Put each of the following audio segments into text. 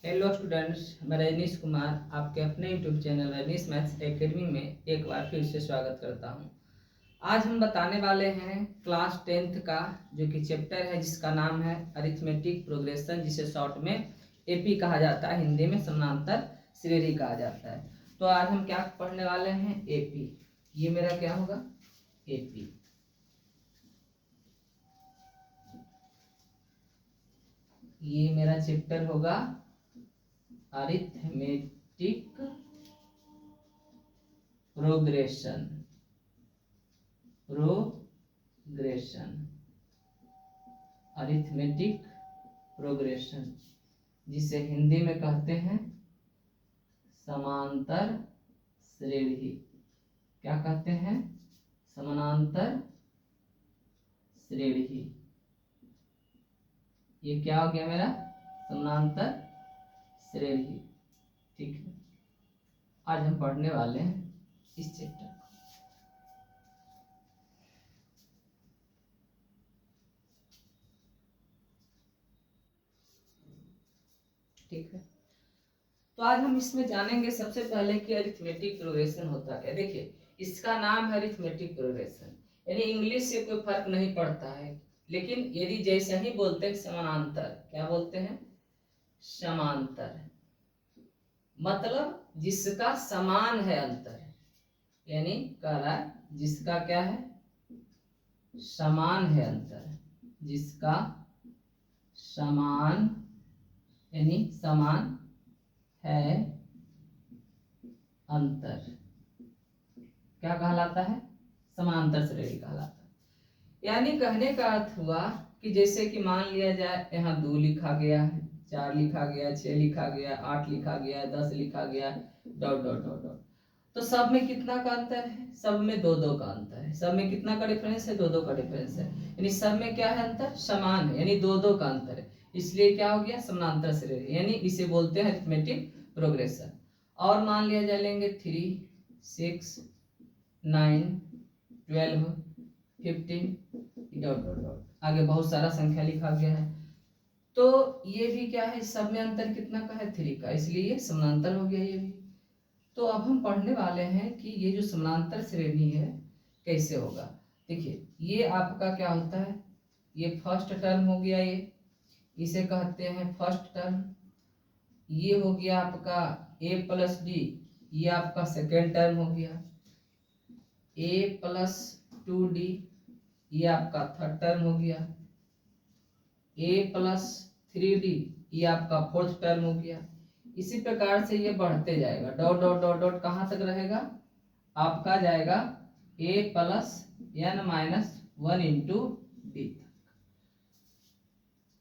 Hello students, मैं रजनीश कुमार आपके अपने YouTube channel Rajneesh maths academy में एक बार फिर से स्वागत करता हूं। आज हम बताने वाले हैं क्लास 10th का जो कि चैप्टर है जिसका नाम है अरिथमेटिक प्रोग्रेशन, जिसे शॉर्ट में एपी कहा जाता है, हिंदी में समानांतर श्रेणी कहा जाता है। तो आज हम क्या पढ़ने वाले हैं? एपी। ये मेरा क्या होगा? एपी। ये मेरा चैप्टर होगा अरिथमेटिक प्रोग्रेशन। अरिथमेटिक प्रोग्रेशन, जिसे हिंदी में कहते हैं समांतर श्रेणी। क्या कहते हैं? समानांतर श्रेणी। ये क्या हो गया मेरा? समानांतर श्रेणी। ठीक है, आज हम पढ़ने वाले हैं इस चैप्टर को। ठीक है, तो आज हम इसमें जानेंगे सबसे पहले कि अरिथमेटिक प्रोग्रेशन होता क्या। देखिए, इसका नाम है अरिथमेटिक प्रोग्रेशन, यानी इंग्लिश से कोई फर्क नहीं पड़ता है, लेकिन यदि जैसा ही बोलते हैं समानांतर, क्या बोलते हैं? समांतर, मतलब जिसका समान है अंतर, यानी कह रहा है जिसका क्या है? समान है अंतर, जिसका समान यानी समान है अंतर, क्या कहलाता है? समांतर श्रेणी कहलाता है। यानी कहने का अर्थ हुआ कि जैसे कि मान लिया जाए यहाँ 2 लिखा गया है, 4 लिखा गया, 6 लिखा गया, 8 लिखा गया, 10 लिखा गया, डॉट डॉट डॉट डॉट। तो सब में कितना का अंतर है? सब में 2-2 का अंतर है। सब में कितना का डिफरेंस है? 2-2 का डिफरेंस है। यानी सब में क्या है? अंतर समान है, यानी 2-2 का अंतर है। इसलिए क्या हो गया? समानांतर श्रेणी, यानी इसे बोलते हैं अरिथमेटिक प्रोग्रेशन। और मान लिया जाए लेंगे 3, 6, 9, 12, 15, डॉट डॉट डॉट, आगे बहुत सारा संख्या लिखा गया है। तो ये भी क्या है? सब में अंतर कितना का है? 3 का, इसलिए ये समानांतर हो गया ये भी। तो अब हम पढ़ने वाले हैं कि ये जो समानांतर श्रेणी है कैसे होगा। देखिए, ये आपका क्या होता है? ये फर्स्ट टर्म हो गया, ये इसे कहते हैं फर्स्ट टर्म। ये हो गया आपका a प्लस डी, ये आपका सेकेंड टर्म हो गया। a प्लस 2d, ये आपका थर्ड टर्म हो गया। a प्लस 3d, ये आपका फोर्थ टर्म हो गया। इसी प्रकार से ये बढ़ते जाएगा, डॉट डॉट डॉट डॉट कहाँ तक रहेगा? आपका जाएगा a plus n minus 1 into d.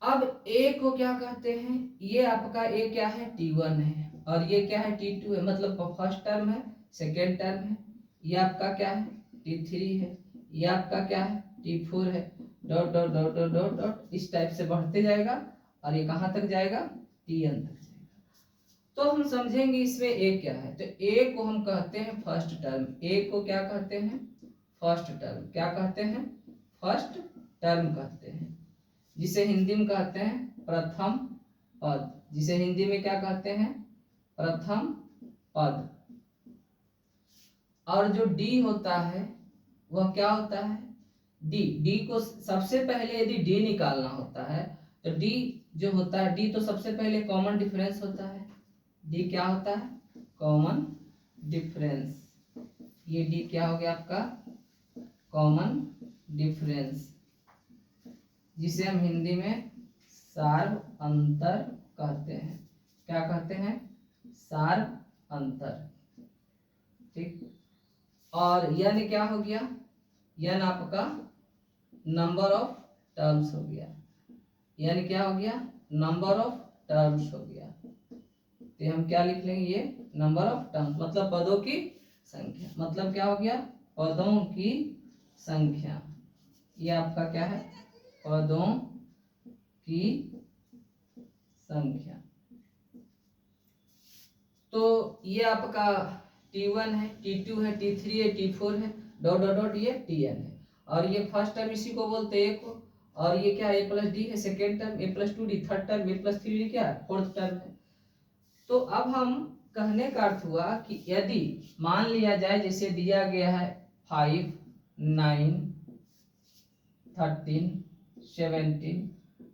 अब a को क्या कहते हैं? ये आपका a क्या है? t1 है, और ये क्या है? t2 है, मतलब फर्स्ट टर्म है, सेकेंड टर्म है। ये आपका क्या है? t3 है, ये आपका क्या है? t4 है, dot dot dot dot dot dot, इस टाइप से बढ़ते जाएगा और ये कहाँ तक जाएगा? tn तक जाएगा। तो हम समझेंगे इसमें a क्या है। तो a को हम कहते हैं फर्स्ट टर्म। a को क्या कहते हैं? First term. क्या कहते हैं? फर्स्ट टर्म कहते हैं, जिसे हिंदी में कहते हैं प्रथम पद। जिसे हिंदी में क्या कहते हैं? प्रथम पद। और जो d होता है वह क्या होता है? d को सबसे पहले यदि d निकालना होता है तो d जो होता है, d तो सबसे पहले कॉमन डिफरेंस होता है। d क्या होता है? Common difference. ये d क्या हो गया आपका? कॉमन डिफरेंस, जिसे हम हिंदी में सार्व अंतर कहते हैं। क्या कहते हैं? सार्व अंतर। ठीक। और n क्या हो गया? n आपका नंबर ऑफ टर्म्स हो गया। n क्या हो गया? नंबर ऑफ टर्म्स हो गया। तो हम क्या लिख लेंगे? ये नंबर ऑफ टर्म्स, मतलब पदों की संख्या। मतलब क्या हो गया? पदों की संख्या। ये आपका क्या है? पदों की संख्या। तो ये आपका t1 है, t2 है, t3 है, t4 है, डॉट डॉट डॉट, ये tn है। और ये फर्स्ट टर्म इसी को बोलते हैं a को। और ये क्या? a प्लस डी है second term, a plus 2d third term, a plus 3d क्या है? फोर्थ टर्म है। तो अब हम कहने का अर्थ हुआ कि यदि मान लिया जाए जैसे दिया गया है 5, 9, 13, 17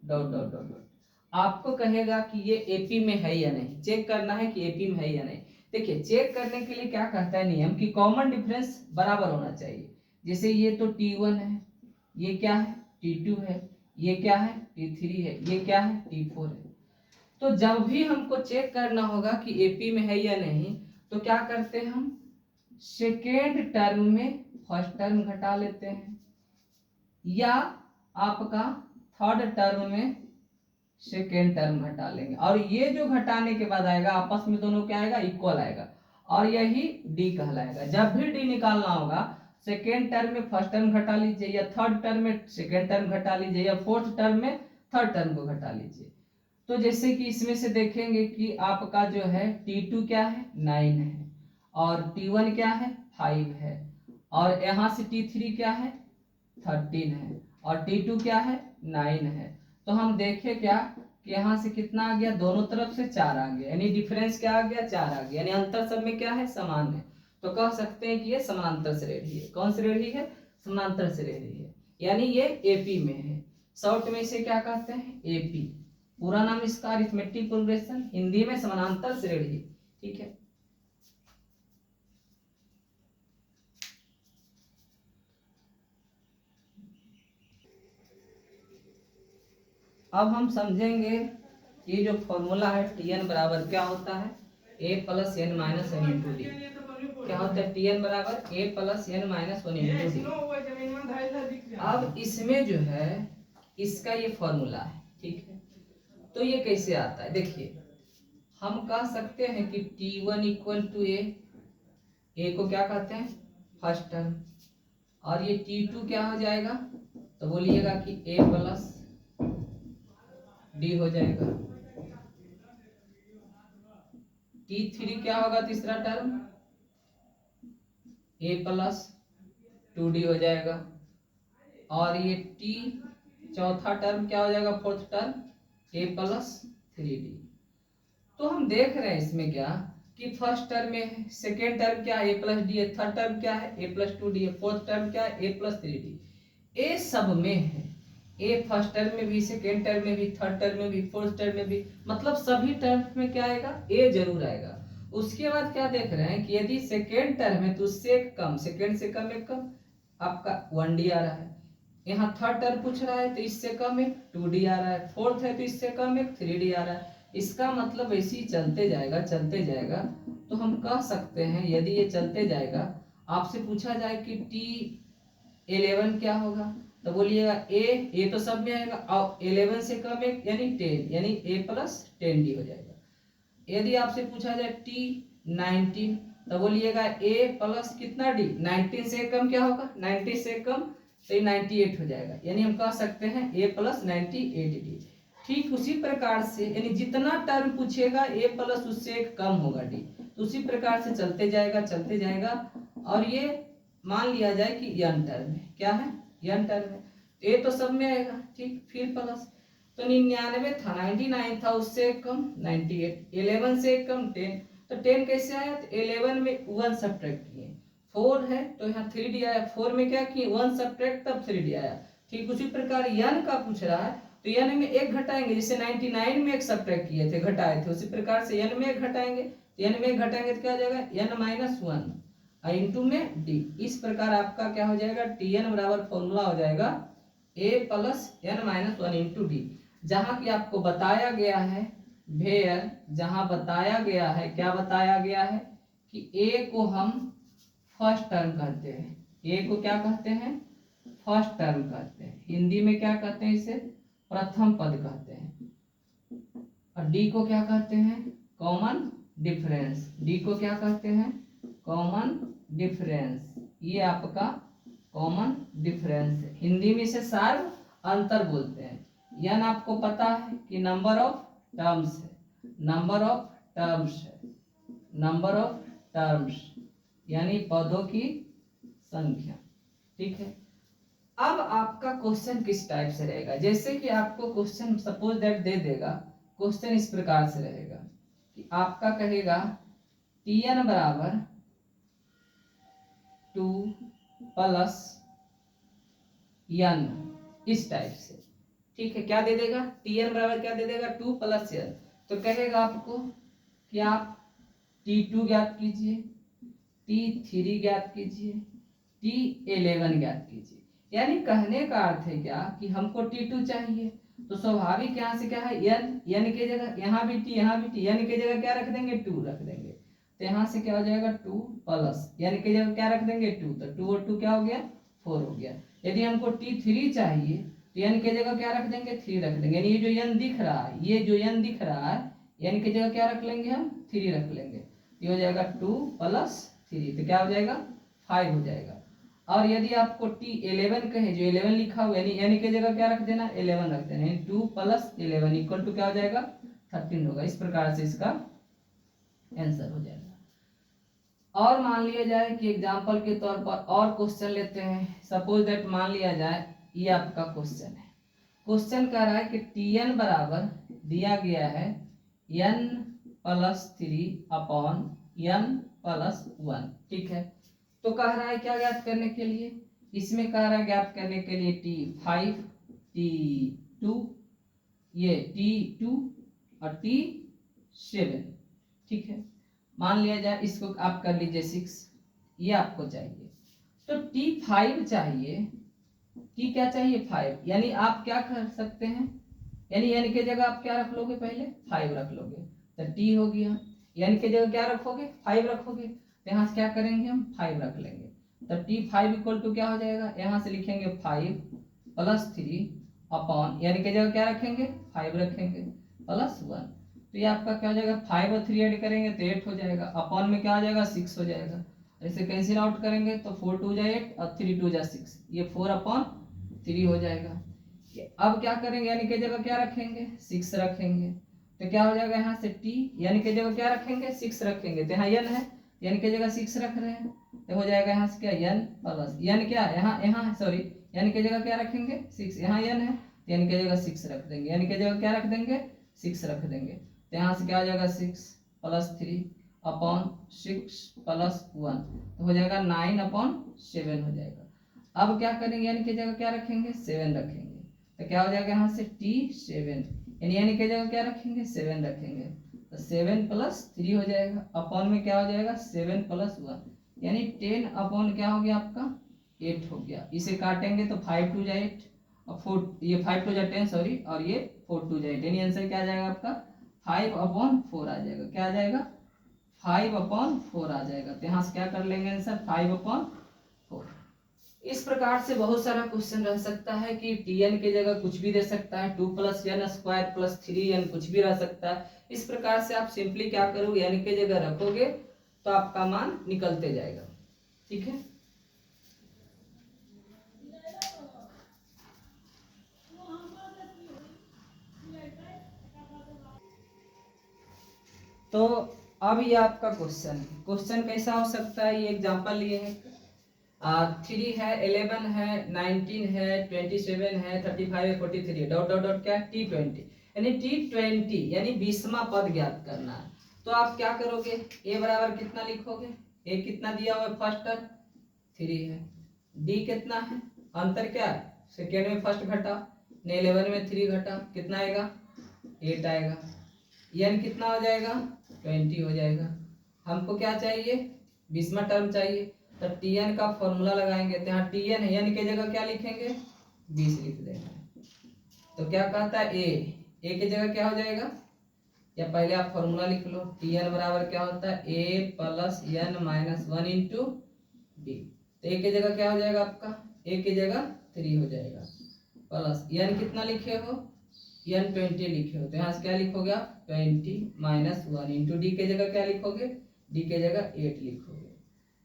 डॉट डॉट डॉट डॉट, आपको कहेगा कि ये एपी में है या नहीं, चेक करना है कि एपी में है या नहीं। देखिए चेक करने के लिए क्या कहता है नियम कि कॉमन डिफरेंस बराबर होना चाहिए। जैसे ये तो T1 है, ये क्या है T2 है, ये क्या है T3 है, ये क्या है T4 है। तो जब भी हमको चेक करना होगा कि एपी में है या नहीं, तो क्या करते हैं हम सेकेंड टर्म में फर्स्ट टर्म घटा लेते हैं, या आपका थर्ड टर्म में सेकेंड टर्म घटा लेंगे, और ये जो घटाने के बाद आएगा आपस में दोनों क्या आएगा इक्वल आएगा, और यही डी कहलाएगा। जब भी डी निकालना होगा सेकेंड टर्म में फर्स्ट टर्म घटा लीजिए, या थर्ड टर्म में सेकेंड टर्म घटा लीजिए, या फोर्थ टर्म में थर्ड टर्म को घटा लीजिए। तो जैसे कि इसमें से देखेंगे कि आपका जो है T2 क्या है 9 है, और T1 क्या है 5 है, और यहाँ से T3 क्या है 13 है, और T2 क्या है 9 है। तो हम देखें क्या कि यहाँ से कितना आ गया, दोनों तरफ से 4 आ गया, यानी डिफरेंस क्या आ गया 4 आ गया, यानी अंतर सब में क्या है समान है। तो कह सकते हैं कि ये समानांतर श्रेणी है। कौन श्रेणी है समानांतर श्रेणी है, यानी ये एपी में है। शॉर्ट में इसे क्या कहते हैं एपी, पूरा नाम इसका अरिथमेटिक प्रोग्रेशन, हिंदी में समानांतर श्रेणी। ठीक है, अब हम समझेंगे ये जो फॉर्मूला है Tn बराबर क्या होता है a plus n minus one into d. क्या होता है Tn बराबर a plus n minus one into d. अब इसमें जो है इसका ये फॉर्मूला है, ठीक है। तो ये कैसे आता है देखिए, हम कह सकते हैं कि T1 इक्वल टू ए को क्या कहते हैं फर्स्ट टर्म, और ये T2 क्या हो जाएगा, तो बोलिएगा कि a प्लस डी हो जाएगा। T3 क्या होगा तीसरा टर्म, a प्लस 2d हो जाएगा, और ये T चौथा टर्म क्या हो जाएगा fourth term a plus 3d। तो हम देख रहे हैं इसमें क्या कि फर्स्ट टर्म में है, सेकेंड टर्म क्या है a प्लस डी है, थर्ड टर्म क्या है a प्लस 2d है, फोर्थ टर्म क्या है a प्लस 3d। ए सब में है, ए फर्स्ट टर्म में भी, सेकेंड टर्म में भी, थर्ड टर्म में भी, फोर्थ टर्म में भी, मतलब सभी टर्म में क्या आएगा ए जरूर आएगा। उसके बाद क्या देख रहे हैं कि यदि सेकेंड टर्म है तो उससे कम, सेकेंड से कम एक कम आपका 1d आ रहा है, यहाँ थर्ड टर्म पूछ रहा है तो इससे कम एक 2d आ रहा है, फोर्थ है तो इससे कम एक 3d आ रहा है। इसका मतलब ऐसे ही चलते जाएगा चलते जाएगा। तो हम कह सकते हैं यदि ये चलते जाएगा, आपसे पूछा जाए कि T11 क्या होगा, तो बोलिएगा ए तो सब में आएगा, और 11 से कम एक यानी 10, यानी a प्लस 10d हो जाएगा। यदि आपसे पूछा जाए T19 तो बोलिएगा a प्लस कितना d, 19 से कम क्या होगा 90 से कम, तो 98 हो जाएगा, यानी हम कह सकते हैं a प्लस 98d। ठीक उसी प्रकार से यानी जितना टर्म पूछेगा a प्लस उससे एक कम होगा d, तो उसी प्रकार से चलते जाएगा चलते जाएगा। और ये मान लिया जाए कि n टर्म है, क्या है n टर्म है, तो a तो सब में आएगा, ठीक फिर प्लस, तो 99 था 99 था उससे एक कम 98, 11 से एक कम 10, तो 10 कैसे आया, तो 11 में 1 सब्ट्रैक्ट किए, 4 है तो यहाँ 3d आया, 4 में क्या किए 1 सब्ट्रैक्ट तब 3d आया। ठीक उसी प्रकार n का पूछ रहा है तो n में एक घटाएंगे, जैसे 99 में एक सब्ट्रैक्ट किए थे घटाए थे, उसी प्रकार से n में एक घटाएंगे, तो n में एक घटाएंगे तो क्या हो जाएगा n माइनस 1 इंटू में d। इस प्रकार आपका क्या हो जाएगा Tn बराबर फॉर्मूला हो जाएगा a plus n minus 1 into D. जहाँ की आपको बताया गया है भेयर, जहाँ बताया गया है क्या बताया गया है कि a को हम फर्स्ट टर्म कहते हैं, a को क्या कहते हैं फर्स्ट टर्म कहते हैं, हिंदी में क्या कहते हैं इसे प्रथम पद कहते हैं, और डी को क्या कहते हैं कॉमन डिफरेंस, डी को क्या कहते हैं कॉमन डिफरेंस, ये आपका कॉमन डिफरेंस है, हिंदी में इसे सार्व अंतर बोलते हैं। n आपको पता है कि नंबर ऑफ टर्म्स है, नंबर ऑफ टर्म्स है, नंबर ऑफ टर्म्स यानी पदों की संख्या। ठीक है, अब आपका क्वेश्चन किस टाइप से रहेगा, जैसे कि आपको क्वेश्चन सपोज दैट दे देगा, क्वेश्चन इस प्रकार से रहेगा कि आपका कहेगा Tn बराबर 2 प्लस n, इस टाइप से। ठीक है, क्या दे देगा? Tn बराबर क्या दे देगा? 2 प्लस n। तो कहेगा आपको कि आप T2 ज्ञात कीजिए, T3 ज्ञात कीजिए, T11 ज्ञात कीजिए। यानी कहने का अर्थ है क्या कि हमको T2 चाहिए, तो स्वाभाविक यहाँ से क्या है n के जगह यहाँ भी T, यहाँ भी T, n के जगह क्या रख देंगे? 2 रख देंगे। तो यहाँ से क्या हो जाएगा? 2 प्लस n के जगह क्या रख देंगे? 2। तो 2 और 2 क्या हो गया? 4 हो गया। यदि हमको T3 चाहिए तो n के जगह क्या रख देंगे? 3 रख देंगे। यानी ये जो n दिख रहा है, ये जो n दिख रहा है, n के जगह क्या रख लेंगे? हम 3 रख लेंगे। ये हो जाएगा 2 प्लस 3, तो क्या हो जाएगा? 5 हो जाएगा। और यदि आपको T11 कहे, जो 11 लिखा हुआ है, यानी n के जगह क्या रख देना? 11 रख देना। यानी 2 प्लस 11 इक्वल टू क्या हो जाएगा? 13 होगा। इस प्रकार से इसका आंसर हो जाएगा। और मान लिया जाए कि एग्जाम्पल के तौर पर और क्वेश्चन लेते हैं। सपोज दैट मान लिया जाए ये आपका क्वेश्चन है। क्वेश्चन कह रहा है कि Tn बराबर दिया गया है n plus 3 upon n plus 1। ठीक है, तो कह रहा है क्या ज्ञात करने के लिए? इसमें कह रहा है ज्ञात करने के लिए T5, T2, ये T2 और T7। ठीक है, मान लिया जाए इसको आप कर लीजिए 6, ये आपको चाहिए। तो T5 चाहिए, T क्या चाहिए? 5। यानी आप क्या कर सकते हैं? यानी n के जगह आप क्या रख लोगे? पहले 5 रख लोगे, तो T हो गया। n के जगह क्या रखोगे? 5 रखोगे। तो यहाँ से क्या करेंगे? हम 5 रख लेंगे। तो T5 इक्वल टू क्या हो जाएगा? यहाँ से लिखेंगे 5 प्लस 3 अपॉन n के जगह क्या रखेंगे? 5 रखेंगे प्लस 1। तो ये आपका क्या हो जाएगा? 5 और 3 ऐड करेंगे तो 8 हो जाएगा। अपॉन में क्या हो जाएगा? 6 हो जाएगा। ऐसे कैंसिल आउट करेंगे तो 4 2 जा 8 और 3 2 जा 6, ये 4 अपॉन 3 हो जाएगा। अब क्या करेंगे? यानी के जगह क्या रखेंगे? 6 रखेंगे। तो क्या हो जाएगा? यहाँ से T यानी के जगह क्या रखेंगे? 6 रखेंगे। तो यहाँ n है, यानी के जगह 6 रख रहे हैं, तो हो जाएगा यहाँ से क्या? n प्लस n क्या यहाँ सॉरी, यानी के जगह क्या रखेंगे? 6। यहाँ n है, यानी के जगह 6 रख देंगे। यानी के जगह क्या रख देंगे? 6 रख देंगे। तो यहाँ से क्या हो जाएगा? 6 प्लस 3 अपॉन 6 प्लस 1, तो हो जाएगा 9 अपॉन 7 हो जाएगा। अब क्या करेंगे? यानी के जगह क्या रखेंगे? 7 रखेंगे। तो क्या हो जाएगा? यहाँ से T7, यानी के जगह क्या रखेंगे? 7 रखेंगे। तो 7 प्लस 3 हो जाएगा। अपॉन में क्या हो जाएगा? 7 प्लस 1, यानी 10 अपॉन क्या हो गया आपका? 8 हो गया। इसे काटेंगे तो 5 2 जा 8 और 4, ये 5 2 जा 10 सॉरी, और ये 4 2 जा 8, यानी आंसर क्या आ जाएगा आपका? 5 अपॉन 4 आ जाएगा। क्या आ जाएगा? 5 अपॉन 4 आ जाएगा। तो यहाँ से क्या कर लेंगे आंसर? 5 अपॉन 4। इस प्रकार से बहुत सारा क्वेश्चन रह सकता है कि Tn के जगह कुछ भी दे सकता है, 2 plus n square plus 3n कुछ भी रह सकता है। इस प्रकार से आप सिंपली क्या करोगे? n के जगह रखोगे तो आपका मान निकलते जाएगा। ठीक है, तो अब ये आपका क्वेश्चन कैसा हो सकता है? ये एग्जांपल लिए है। 3 है, 11 है, 19 है, 27 है, 35 है, 43 है, डॉट डॉट डॉट क्या है? T20। यानी T20 यानी 20वां पद ज्ञात करना है। तो आप क्या करोगे? a बराबर कितना लिखोगे? a कितना दिया हुआ है? फर्स्ट टर्म 3 है। d कितना है? अंतर क्या है? सेकेंड में फर्स्ट घटा, 11 में 3 घटा, कितना आएगा? 8 आएगा। n कितना हो जाएगा? 20 हो जाएगा। हमको क्या चाहिए? 20वां टर्म चाहिए। तो Tn का फॉर्मूला लगाएंगे। तो यहाँ Tn है, n के जगह क्या लिखेंगे? 20 लिख देंगे। तो क्या कहता है? a के जगह क्या हो जाएगा? या पहले आप फॉर्मूला लिख लो। Tn बराबर क्या होता है? a plus n minus 1 into D. तो a के जगह क्या हो जाएगा आपका? a के जगह 3 हो जाएगा, प्लस n कितना लिखे हो? n 20 लिखे हो। तो यहाँ से क्या लिखोगे आप? 20 माइनस 1 इंटू डी के जगह क्या लिखोगे? डी के जगह 8 लिखोगे।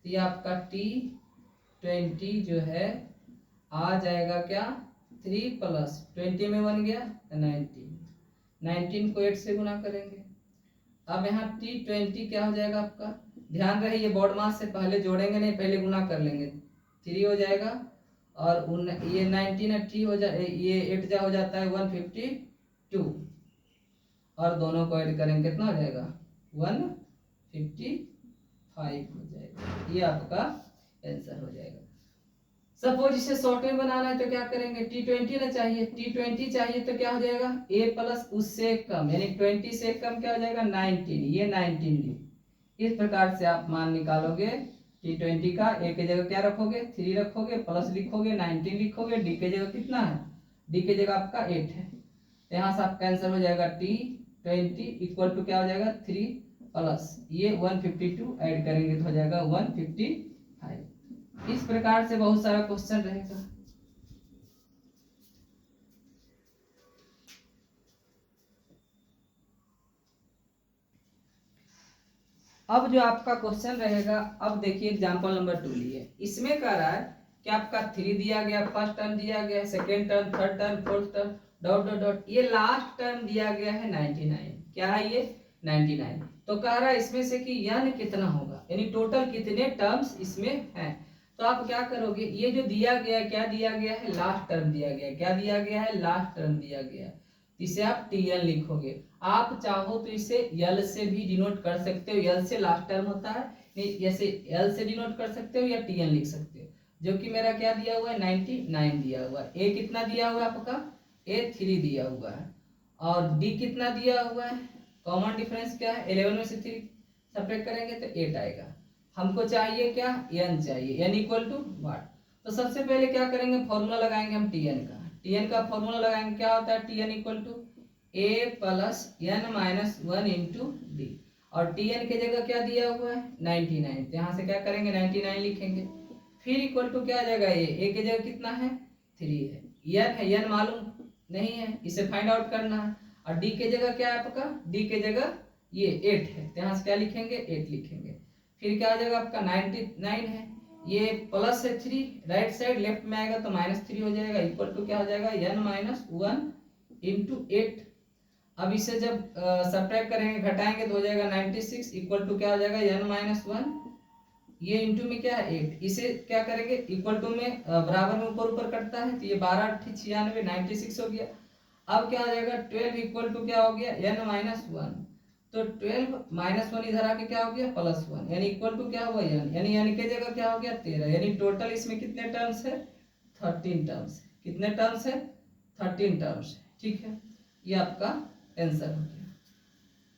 तो ये आपका T20 जो है आ जाएगा क्या? 3 प्लस 20 में बन गया 19 को 8 से गुना करेंगे। अब यहाँ T20 क्या हो जाएगा आपका? ध्यान रहे ये बोर्ड मास से पहले जोड़ेंगे नहीं, पहले गुना कर लेंगे। 3 हो जाएगा और ये 19 T हो जाए, ये 8 जा हो जाता है 152, और दोनों को ऐड करेंगे कितना हो जाएगा? 155 हो जाएगा। ये आपका आंसर हो जाएगा। सपोज इसे शॉर्ट में बनाना है तो क्या करेंगे, T20 ना चाहिए, T20 चाहिए तो क्या हो जाएगा a प्लस उससे कम, यानी 20 से कम क्या हो जाएगा 19, ये 19 ली। इस प्रकार से आप मान निकालोगे T20 का। a के जगह क्या रखोगे 3 रखोगे, प्लस लिखोगे 19 लिखोगे, d के जगह कितना है, d के जगह आपका 8 है। यहाँ से आपका आंसर हो जाएगा T20 इक्वल टू क्या हो जाएगा 3 प्लस ये 152 ऐड करेंगे तो हो जाएगा 155। इस प्रकार से बहुत सारा क्वेश्चन रहेगा। अब जो आपका क्वेश्चन रहेगा, अब देखिए एग्जांपल नंबर 2 लिए। इसमें कह रहा है कि आपका 3 दिया गया, फर्स्ट टर्म दिया गया, second term, third term, fourth term, dot dot dot, ये लास्ट टर्म दिया गया है 99। क्या है ये 99। तो कह रहा है इसमें से कि n कितना होगा, यानी टोटल कितने टर्म्स इसमें हैं। तो आप क्या करोगे, ये जो दिया गया क्या दिया गया है, लास्ट टर्म दिया गया, क्या दिया गया है, लास्ट टर्म दिया गया। इसे आप Tn लिखोगे। आप चाहो तो इसे L से भी डिनोट कर सकते हो, L से लास्ट टर्म होता है, जैसे L से डिनोट कर सकते हो या Tn लिख सकते हो। जो कि मेरा क्या दिया हुआ है 99 दिया हुआ है। A कितना दिया हुआ है आपका, A 3 दिया हुआ है, और D कितना दिया हुआ है, कॉमन डिफरेंस क्या है 11 में से 3 सब्ट्रैक्ट करेंगे तो 8 आएगा। हमको चाहिए क्या, n चाहिए, n इक्वल टू व्हाट। तो सबसे पहले क्या करेंगे, फॉर्मूला लगाएंगे हम Tn का। Tn का फॉर्मूला लगाएंगे, क्या होता है Tn equal to a plus n minus 1 into d. और Tn के जगह क्या दिया हुआ है 99, तो यहाँ से क्या करेंगे 99 लिखेंगे। फिर इक्वल टू क्या आ जाएगा, a के जगह कितना है 3 है, n है, n मालूम नहीं है, इसे फाइंड आउट करना है। और d के जगह क्या है आपका, d के जगह ये 8 है, तो यहाँ से क्या लिखेंगे 8 लिखेंगे। फिर क्या आ जाएगा आपका 99 है, ये प्लस है 3, राइट साइड लेफ्ट में आएगा तो -3 हो जाएगा, इक्वल टू क्या हो जाएगा n माइनस 1 इंटू 8। अब इसे जब सब्ट्रैक्ट करेंगे घटाएंगे तो हो जाएगा 96 इक्वल टू क्या हो जाएगा n माइनस 1, ये इंटू में क्या है 8। इसे क्या करेंगे इक्वल टू में बराबर में ऊपर ऊपर कटता है, तो ये 12 8 96 96 हो गया। अब क्या हो जाएगा 12 इक्वल टू क्या हो गया n माइनस 1, तो 12 माइनस 1 इधर आके क्या हो गया प्लस 1, यानी इक्वल टू क्या हुआ n, यानी n के जगह क्या हो गया 13, यानी टोटल इसमें कितने टर्म्स है 13 टर्म्स। कितने टर्म्स है 13 टर्म्स, ठीक है। ये आपका आंसर हो गया।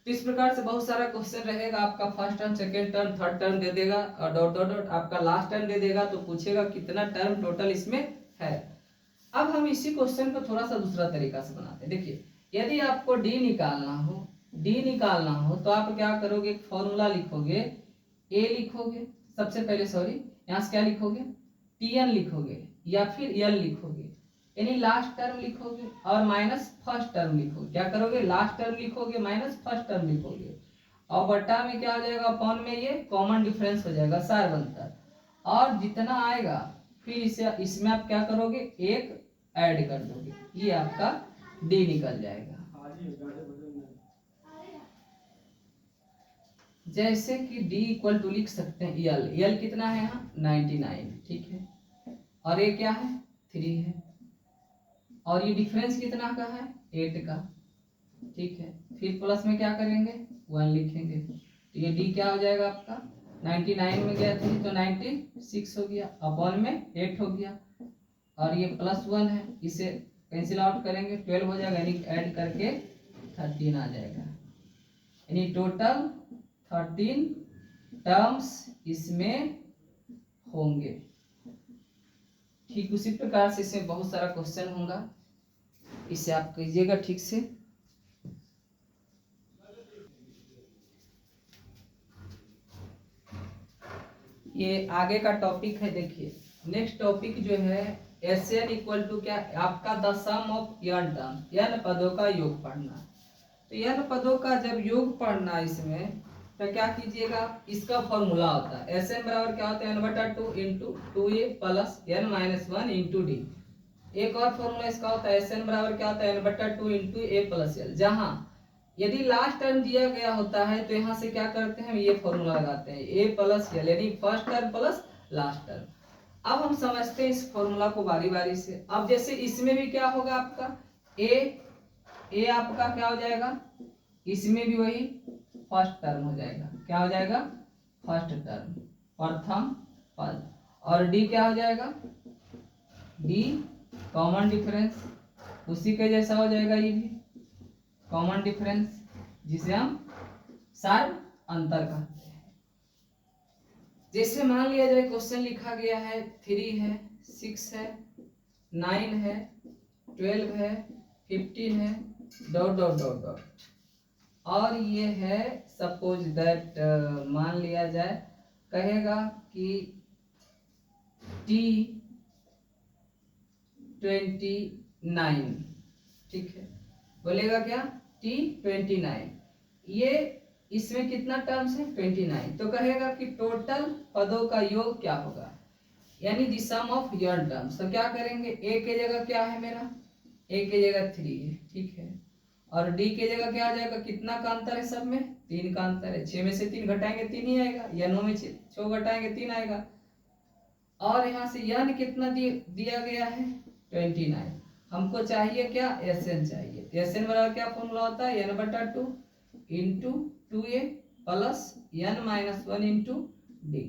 तो इस प्रकार से बहुत सारा क्वेश्चन रहेगा आपका, first term, second term, third term दे देगा और डॉट डॉट डॉट आपका लास्ट टर्म दे देगा, तो पूछेगा कितना टर्म टोटल इसमें है। अब हम इसी क्वेश्चन को थोड़ा सा दूसरा तरीका से बनाते हैं। देखिए यदि आपको डी निकालना हो तो आप क्या करोगे, एक फॉर्मूला लिखोगे, ए लिखोगे सबसे पहले, सॉरी यहाँ से क्या लिखोगे Tn लिखोगे या फिर L लिखोगे, यानी लास्ट टर्म लिखोगे और माइनस फर्स्ट टर्म लिखोगे। क्या करोगे, लास्ट टर्म लिखोगे माइनस फर्स्ट टर्म लिखोगे, और बट्टा में क्या हो जाएगा, अपॉन में ये कॉमन डिफरेंस हो जाएगा सार बनता, और जितना आएगा फिर इसे इसमें आप क्या करोगे एक ऐड कर दोगे, ये आपका डी निकल जाएगा। जैसे कि d इक्वल टू लिख सकते हैं L कितना है यहाँ 99, ठीक है, और ये क्या है 3 है, और ये डिफरेंस कितना का है 8 का, ठीक है। फिर प्लस में क्या करेंगे 1 लिखेंगे, तो ये d क्या हो जाएगा आपका 99 में गया 3 तो 96 हो गया, अपॉन में 8 हो गया, और ये प्लस 1 है, इसे कैंसिल आउट करेंगे 12 हो जाएगा, यानी ऐड करके 13 आ जाएगा, यानी टोटल 13 टर्म्स इसमें होंगे। ठीक उसी प्रकार से इसमें बहुत सारा क्वेश्चन होगा, इसे आप कीजिएगा ठीक से। ये आगे का टॉपिक है, देखिए नेक्स्ट टॉपिक जो है Sn इक्वल टू क्या, आपका the sum of n term, n पदों का योग पढ़ना। तो n पदों का जब योग पढ़ना इसमें तो क्या कीजिएगा, इसका फॉर्मूला होता है Sn बराबर क्या होता है n/2 into 2a plus n minus 1 into D. एक और फॉर्मूला इसका होता है Sn बराबर क्या होता है n/2 into a plus l। जहाँ यदि लास्ट टर्म दिया गया होता है तो यहाँ से क्या करते हैं, ये फॉर्मूला लगाते हैं a प्लस l, यानी first term plus last term. अब हम समझते हैं इस फॉर्मूला को बारी बारी से। अब जैसे इसमें भी क्या होगा आपका a आपका क्या हो जाएगा, इसमें भी वही फर्स्ट टर्म हो जाएगा। क्या हो जाएगा? फर्स्ट टर्म, प्रथम पद। और डी क्या हो जाएगा? डी कॉमन डिफरेंस, उसी के जैसा हो जाएगा ये भी कॉमन डिफरेंस, जिसे हम सार अंतर कहते हैं। जैसे मान लिया जाए क्वेश्चन लिखा गया है 3 है, 6 है, 9 है, 12 है, 15 है, डॉट डॉट डॉट डॉट, और ये है सपोज दैट मान लिया जाए कहेगा कि T29, ठीक है, बोलेगा क्या? T29, ये इसमें कितना टर्म्स है? 29, तो कहेगा कि टोटल पदों का योग क्या होगा, यानी the sum of your terms. तो क्या करेंगे? ए के जगह क्या है मेरा? ए के जगह 3 है, ठीक है, और डी के जगह क्या आ जाएगा? कितना का अंतर है सब में? 3 का अंतर है। 6 में से 3 घटाएंगे 3 ही आएगा, या 9 में 6 घटाएंगे 3 आएगा। और यहाँ से यन कितना दिया गया है? 29। हमको चाहिए क्या? एसएन चाहिए। एसएन बराबर क्या फॉर्मूला होता है? n बटा 2 into 2a plus n minus 1 into D,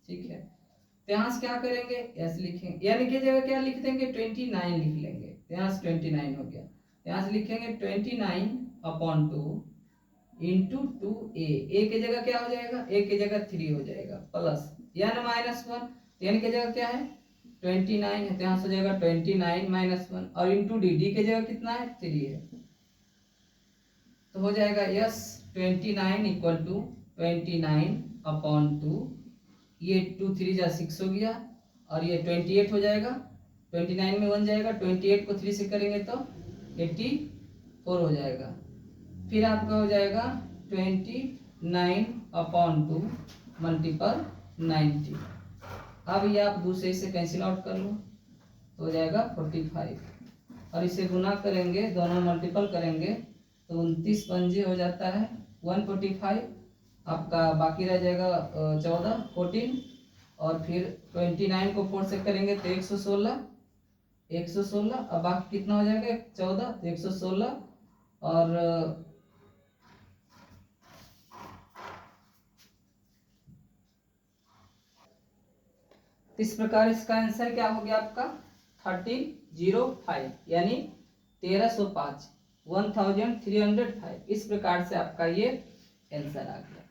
ठीक है। तो यहाँ से क्या करेंगे? एस लिखेंगे, यानी की जगह क्या लिख देंगे? 29 लिख लेंगे। यहाँ से 29 हो गया, यहाँ से लिखेंगे 29/2 इंटू 2a। ए की जगह क्या हो जाएगा? ए की जगह 3 हो जाएगा, प्लस n माइनस 1, n की जगह क्या है? 29 है, तो यहाँ से हो जाएगा 29 माइनस 1, और इंटू डी, डी की जगह कितना है? 3 है, तो हो जाएगा यस 29 इक्वल टू 29/2, ये 2 3 जा 6 हो गया, और ये 28 हो जाएगा। 29 में 1 जाएगा, 28 को 3 से करेंगे तो 84 हो जाएगा। फिर आपका हो जाएगा 29/2 मल्टीपल 90। अब ये आप दूसरे से कैंसिल आउट कर लो, तो हो जाएगा 45, और इसे गुना करेंगे, दोनों मल्टीपल करेंगे तो 29 पंजे हो जाता है 145, आपका बाकी रह जाएगा 14 और फिर 29 को 4 से करेंगे तो 116, अब बाकी कितना हो जाएगा? 14, तो 116, और इस प्रकार इसका आंसर क्या हो गया आपका? 1305, यानी 1305, 1305। इस प्रकार से आपका ये आंसर आ गया।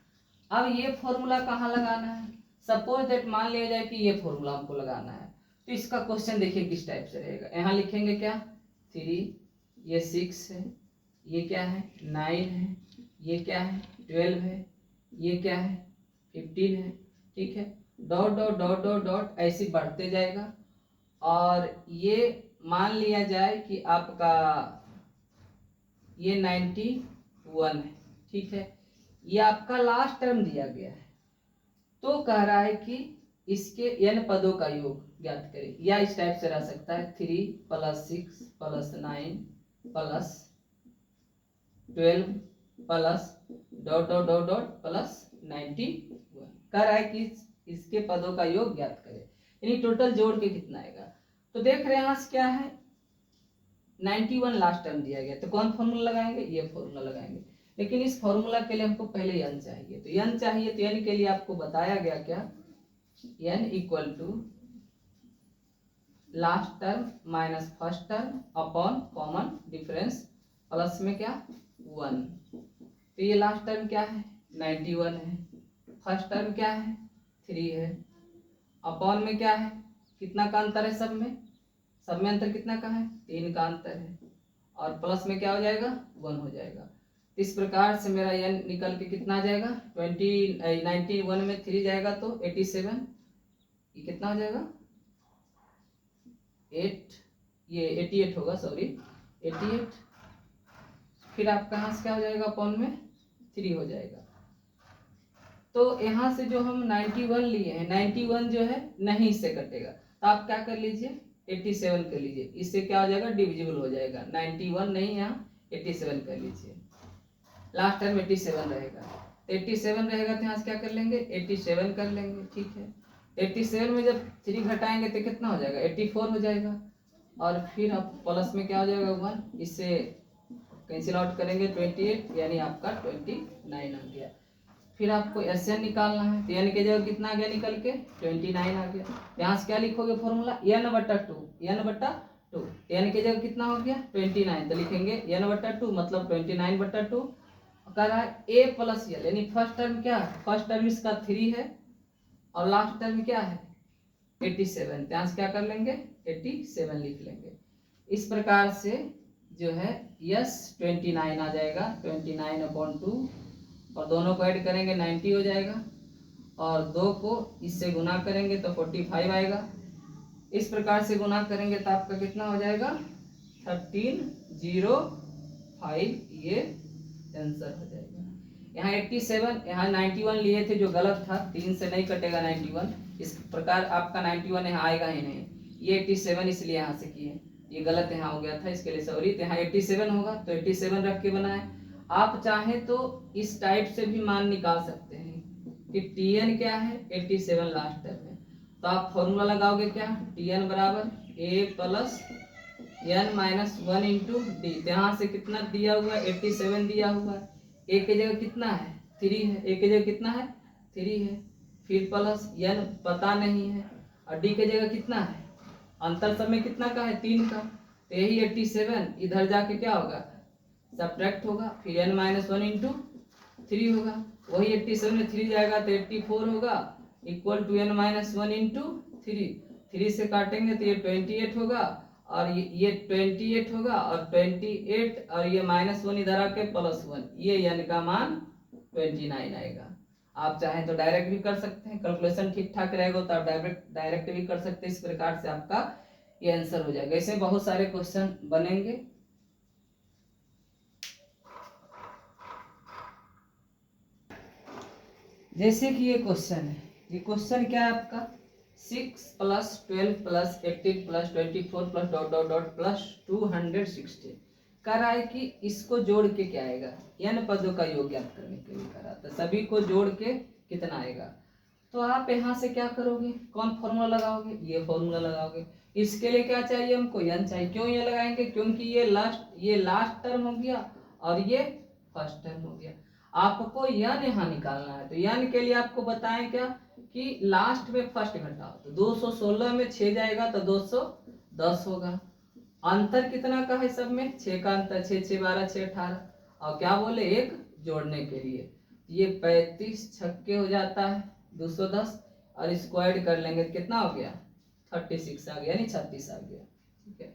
अब ये फॉर्मूला कहाँ लगाना है? सपोज दैट मान लिया जाए कि ये फॉर्मूला हमको लगाना है, तो इसका क्वेश्चन देखिए किस टाइप से रहेगा। यहाँ लिखेंगे क्या? 3, ये 6 है, ये क्या है? 9 है, ये क्या है? 12 है, ये क्या है? 15 है, ठीक है, dot dot dot dot dot ऐसे बढ़ते जाएगा। और ये मान लिया जाए कि आपका ये 91 है, ठीक है, ये आपका लास्ट टर्म दिया गया है, तो कह रहा है कि इसके n पदों का योग ज्ञात करें, या इस टाइप से रह सकता है 3 + 6 + 9 + 12 plus dot dot dot dot plus 91। कह रहा है कि इसके पदों का योग ज्ञात करें, यानी टोटल जोड़ के कितना आएगा। तो देख रहे हैं यहाँ से क्या है? 91 लास्ट टर्म दिया गया, तो कौन फॉर्मूला लगाएंगे? ये फॉर्मूला लगाएंगे। लेकिन इस फॉर्मूला के लिए हमको पहले n चाहिए, तो n चाहिए, तो n के लिए आपको बताया गया क्या? n equal to last term minus first term upon common difference, plus में क्या? 1। तो ये लास्ट टर्म क्या है? 91 है, फर्स्ट टर्म क्या है? 3 है, अपॉन में क्या है? कितना का अंतर है सब में? सब में अंतर कितना का है? 3 का अंतर है, और प्लस में क्या हो जाएगा? 1 हो जाएगा। इस प्रकार से मेरा n निकल के कितना आ जाएगा? 91 में 3 जाएगा तो 87, ये कितना हो जाएगा? 8, ये 88 होगा, सॉरी 88। फिर आपका यहाँ से क्या हो जाएगा? अपॉन में 3 हो जाएगा। तो यहाँ से जो हम 91 लिए हैं, 91 जो है नहीं इससे कटेगा, तो आप क्या कर लीजिए? 87 कर लीजिए, इससे क्या हो जाएगा? डिविजिबल हो जाएगा। 91 नहीं, यहाँ 87 कर लीजिए, लास्ट टाइम 87 रहेगा, 87 रहेगा, तो यहाँ से क्या कर लेंगे? 87 कर लेंगे, ठीक है। 87 में जब 3 घटाएंगे तो कितना हो जाएगा? 84 हो जाएगा, और फिर अब प्लस में क्या हो जाएगा? 1, इससे कैंसिल आउट करेंगे 28 यानी आपका 29 आ गया। फिर आपको SN निकालना है, तो n की जगह कितना आ गया निकल के 29 आ गया। यहाँ से क्या लिखोगे फॉर्मूला n/2, n/2, n की जगह कितना हो गया 29, तो लिखेंगे n/2 मतलब 29/2। कह रहा है a प्लस l यानी फर्स्ट टर्म क्या है, फर्स्ट टर्म इसका 3 है और लास्ट टर्म क्या है 87, तो यहाँ से क्या कर लेंगे 87 लिख लेंगे। इस प्रकार से जो है यस 29 आ जाएगा, 29/2 और दोनों को ऐड करेंगे 90 हो जाएगा और 2 को इससे गुना करेंगे तो 45 आएगा। इस प्रकार से गुना करेंगे तो आपका कितना हो जाएगा 1305, ये आंसर हो जाएगा। यहाँ 87, यहाँ 91 लिए थे जो गलत था, 3 से नहीं कटेगा 91, इस प्रकार आपका 91 यहाँ आएगा ही नहीं। ये 87 इसलिए यहाँ से किए, ये गलत यहाँ हो गया था, इसके लिए सॉरी। तो यहाँ 87 होगा तो 87 रख के बनाए। आप चाहे तो इस टाइप से भी मान निकाल सकते हैं कि Tn क्या है 87 लास्ट टर्म में, तो आप फॉर्मूला लगाओगे क्या Tn बराबर a plus n minus 1 into D. यहाँ से कितना दिया हुआ है 87 दिया हुआ है, a की जगह कितना है 3 है, a की जगह कितना है 3 है, फिर प्लस n पता नहीं है और d की जगह कितना है, अंतर समय कितना का है 3 का, तो यही 87 इधर जाके क्या होगा सब्ट्रैक्ट होगा, फिर n माइनस 1 इंटू 3 होगा, वही 87 में 3 जाएगा तो 84 होगा equal to n minus 1 into 3 से काटेंगे तो ये 28 होगा और ये 28 होगा और 28 और ये -1 इधर आके +1, ये n का मान 29 आएगा। आप चाहें तो डायरेक्ट भी कर सकते हैं, कैलकुलेशन ठीक ठाक रहेगा तो आप डायरेक्ट भी कर सकते हैं। इस प्रकार से आपका ये आंसर हो जाएगा। इसमें बहुत सारे क्वेश्चन बनेंगे। जैसे कि ये क्वेश्चन है, ये क्वेश्चन क्या है आपका 6 + 12 + 18 + 24 + डॉट डॉट डॉट प्लस 260 कह रहा है कि इसको जोड़ के क्या आएगा, n पदों का योग ज्ञात करने के लिए कह रहा था, सभी को जोड़ के कितना आएगा। तो आप यहाँ से क्या करोगे, कौन फॉर्मूला लगाओगे, ये फॉर्मूला लगाओगे। इसके लिए क्या चाहिए हमको n चाहिए। क्यों ये लगाएंगे, क्योंकि ये लास्ट टर्म हो गया और ये फर्स्ट टर्म हो गया। आपको n यहाँ निकालना है, तो n के लिए आपको बताएं क्या कि लास्ट में फर्स्ट घटाओ, तो 216 में 6 जाएगा तो 210 होगा। अंतर कितना का है सब में 6 का अंतर, 6 6 12 6 18 और क्या बोले एक जोड़ने के लिए ये 35 छक्के हो जाता है 210 और इसको ऐड कर लेंगे कितना हो गया 36 आ गया, यानी 36 आ गया। ठीक है,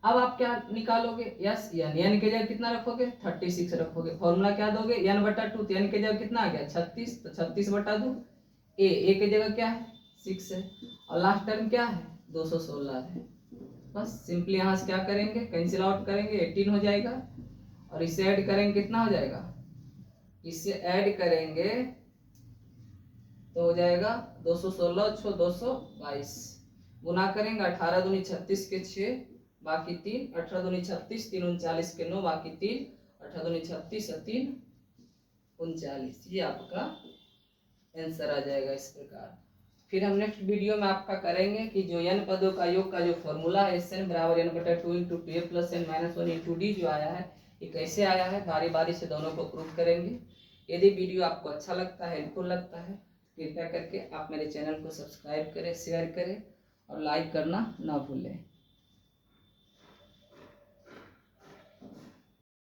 अब आप क्या निकालोगे यस n के जगह कितना रखोगे 36 रखोगे। फॉर्मूला क्या दोगे n/2, तो n के जगह कितना आ गया 36, तो 36/2 a की जगह क्या है 6 है और लास्ट टर्म क्या है 216 है। बस सिंपली यहाँ से क्या करेंगे कैंसिल आउट करेंगे 18 हो जाएगा और इसे ऐड करेंगे कितना हो जाएगा, इससे ऐड करेंगे तो हो जाएगा 216 6 222 गुना करेंगे 18 दूनी 36 के 6 बाकी 3 18 दूनी 36 3 39 के 9 बाकी 3 18 दूनी 36 और 3 39, ये आपका आंसर आ जाएगा। इस प्रकार फिर हम नेक्स्ट वीडियो में आपका करेंगे कि जो n पदों का योग का जो फॉर्मूला है SN बराबर n/2 into 2a plus n minus 1 into D जो आया है ये कैसे आया है, बारी बारी से दोनों को प्रूव करेंगे। यदि वीडियो आपको अच्छा लगता है हेल्पफुल लगता है कृपया करके आप मेरे चैनल को सब्सक्राइब करें, शेयर करें और लाइक करना ना भूलें।